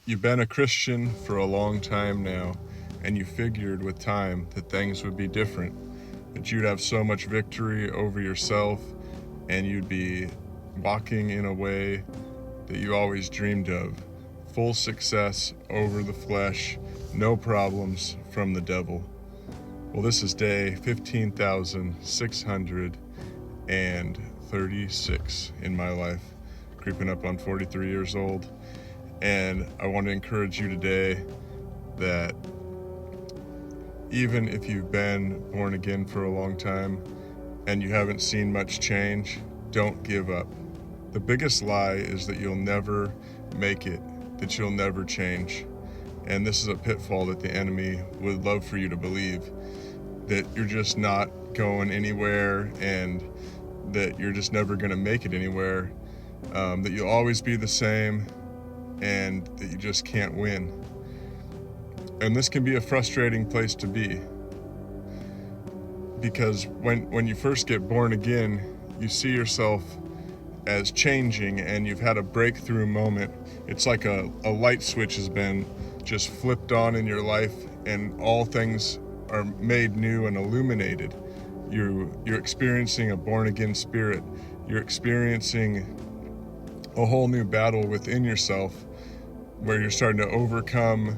You've been a Christian for a long time now, and you figured with time that things would be different, that you'd have so much victory over yourself, and you'd be walking in a way that you always dreamed of. Full success over the flesh, no problems from the devil. Well, this is day 15,636 in my life, creeping up on 43 years old. And I want to encourage you today that even if you've been born again for a long time and you haven't seen much change, don't give up. The biggest lie is that you'll never make it, that you'll never change. And this is a pitfall that the enemy would love for you to believe, that you're just not going anywhere and that you're just never going to make it anywhere, that you'll always be the same, and that you just can't win. And this can be a frustrating place to be, because when you first get born again, you see yourself as changing and you've had a breakthrough moment. It's like a light switch has been just flipped on in your life and all things are made new and illuminated. You're experiencing a born again spirit. You're experiencing a whole new battle within yourself where you're starting to overcome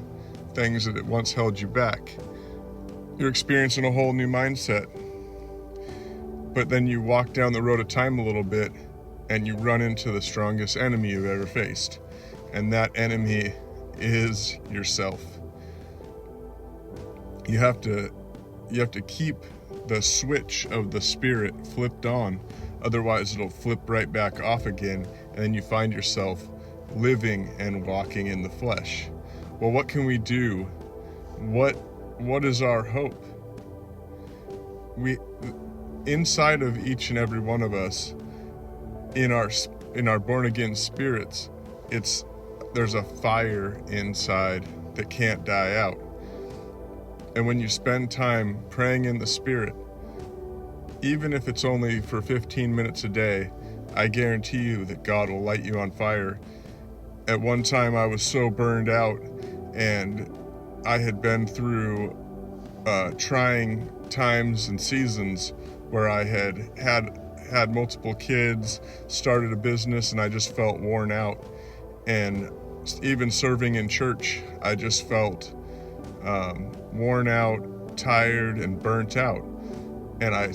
things that once held you back. You're experiencing a whole new mindset. But then you walk down the road of time a little bit and you run into the strongest enemy you've ever faced. And that enemy is yourself. You have to keep the switch of the spirit flipped on. Otherwise it'll flip right back off again, and then you find yourself living and walking in the flesh. Well, what can we do? What is our hope? We, inside of each and every one of us, in our born again spirits, there's a fire inside that can't die out. And when you spend time praying in the Spirit, even if it's only for 15 minutes a day, I guarantee you that God will light you on fire. At one time I was so burned out, and I had been through trying times and seasons where I had multiple kids, started a business, and I just felt worn out. And even serving in church, I just felt worn out, tired, and burnt out. And I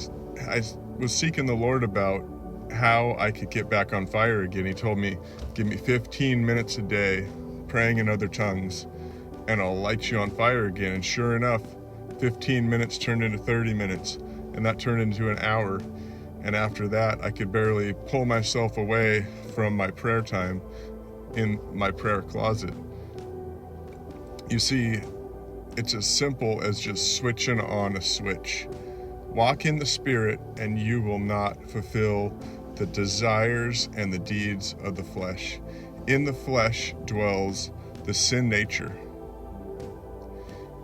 was seeking the Lord about how I could get back on fire again. He told me, give me 15 minutes a day praying in other tongues and I'll light you on fire again. And sure enough, 15 minutes turned into 30 minutes, and that turned into an hour. And after that, I could barely pull myself away from my prayer time in my prayer closet. You see, it's as simple as just switching on a switch. Walk in the Spirit and you will not fulfill the desires and the deeds of the flesh. In the flesh dwells the sin nature.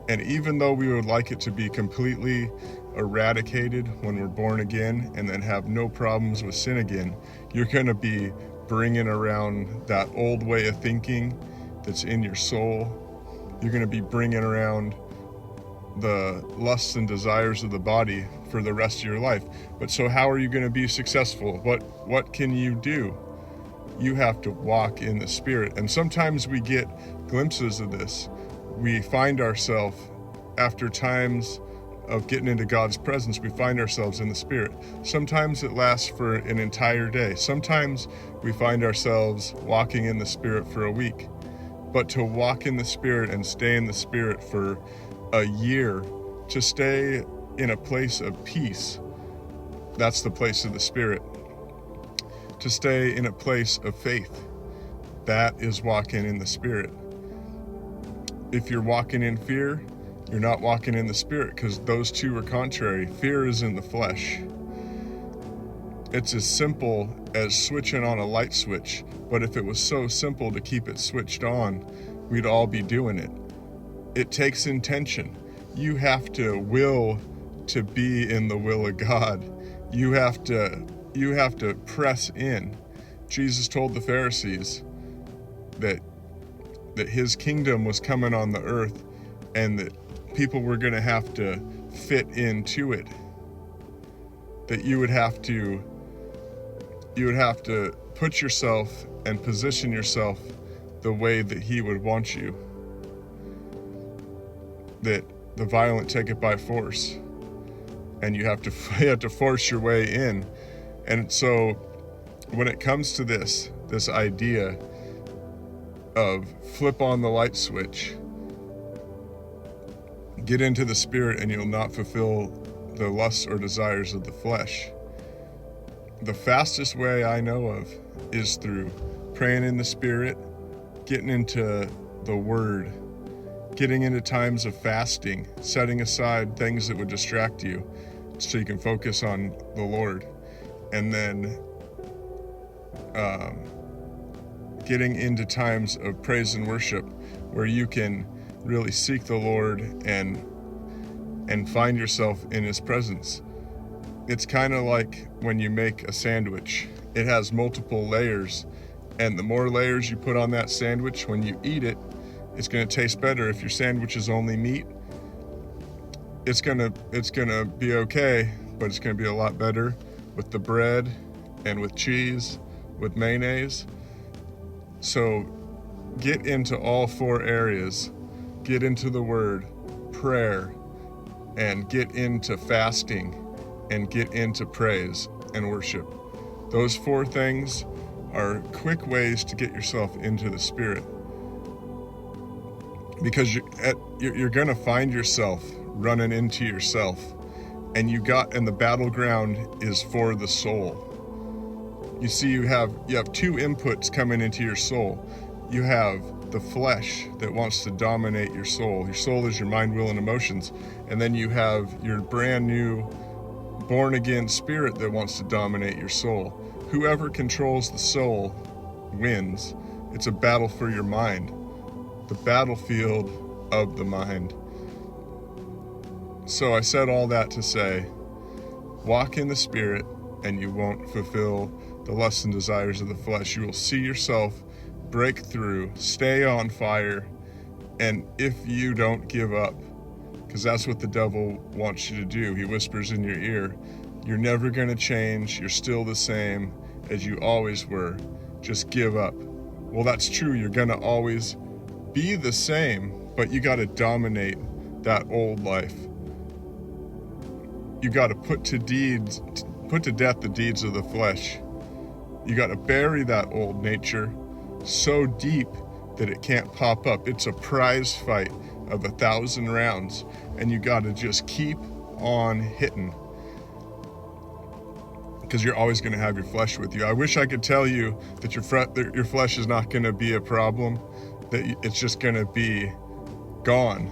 And even though we would like it to be completely eradicated when we're born again and then have no problems with sin again, you're going to be bringing around that old way of thinking that's in your soul. You're going to be bringing around the lusts and desires of the body for the rest of your life. But so how are you going to be successful? What can you do? You have to walk in the Spirit. And sometimes we get glimpses of this. We find ourselves, after times of getting into God's presence, we find ourselves in the Spirit. Sometimes it lasts for an entire day. Sometimes we find ourselves walking in the Spirit for a week. But to walk in the Spirit and stay in the Spirit for a year, to stay in a place of peace, that's the place of the Spirit. To stay in a place of faith, that is walking in the Spirit. If you're walking in fear, you're not walking in the Spirit, because those two are contrary. Fear is in the flesh. It's as simple as switching on a light switch, but if it was so simple to keep it switched on, we'd all be doing it. It takes intention. You have to will to be in the will of God. You have to press in. Jesus told the Pharisees that that his kingdom was coming on the earth and that people were going to have to fit into it. That you would have to put yourself and position yourself the way that he would want you. That the violent take it by force, and you have to force your way in. And so when it comes to this idea of flip on the light switch, get into the Spirit and you'll not fulfill the lusts or desires of the flesh. The fastest way I know of is through praying in the Spirit, getting into the Word, getting into times of fasting, setting aside things that would distract you so you can focus on the Lord, and then getting into times of praise and worship where you can really seek the Lord and find yourself in his presence. It's kind of like when you make a sandwich. It has multiple layers, and the more layers you put on that sandwich, when you eat it, it's going to taste better. If your sandwich is only meat, it's gonna be okay, but it's going to be a lot better with the bread and with cheese, with mayonnaise. So get into all four areas. Get into the Word, prayer, and get into fasting, and get into praise and worship. Those four things are quick ways to get yourself into the Spirit, because you're going to find yourself running into yourself, and the battleground is for the soul. You see, you have two inputs coming into your soul. You have the flesh that wants to dominate your soul. Your soul is your mind, will, and emotions. And then you have your brand new born again spirit that wants to dominate your soul. Whoever controls the soul wins. It's a battle for your mind, the battlefield of the mind. So I said all that to say, walk in the Spirit and you won't fulfill the lusts and desires of the flesh. You will see yourself break through, stay on fire, and if you don't give up, because that's what the devil wants you to do. He whispers in your ear, you're never going to change, you're still the same as you always were, just give up. Well, that's true, you're going to always be the same, but you got to dominate that old life. You got to put to death the deeds of the flesh. You got to bury that old nature so deep that it can't pop up. It's a prize fight of 1,000 rounds, and you got to just keep on hitting, because you're always going to have your flesh with you. I wish I could tell you that your flesh is not going to be a problem, that it's just going to be gone.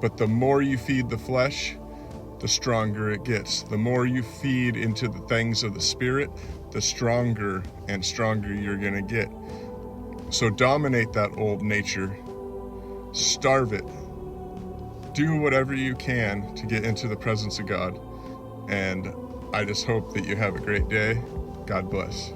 But the more you feed the flesh, the stronger it gets. The more you feed into the things of the Spirit, the stronger and stronger you're going to get. So dominate that old nature, starve it, do whatever you can to get into the presence of God. And I just hope that you have a great day. God bless.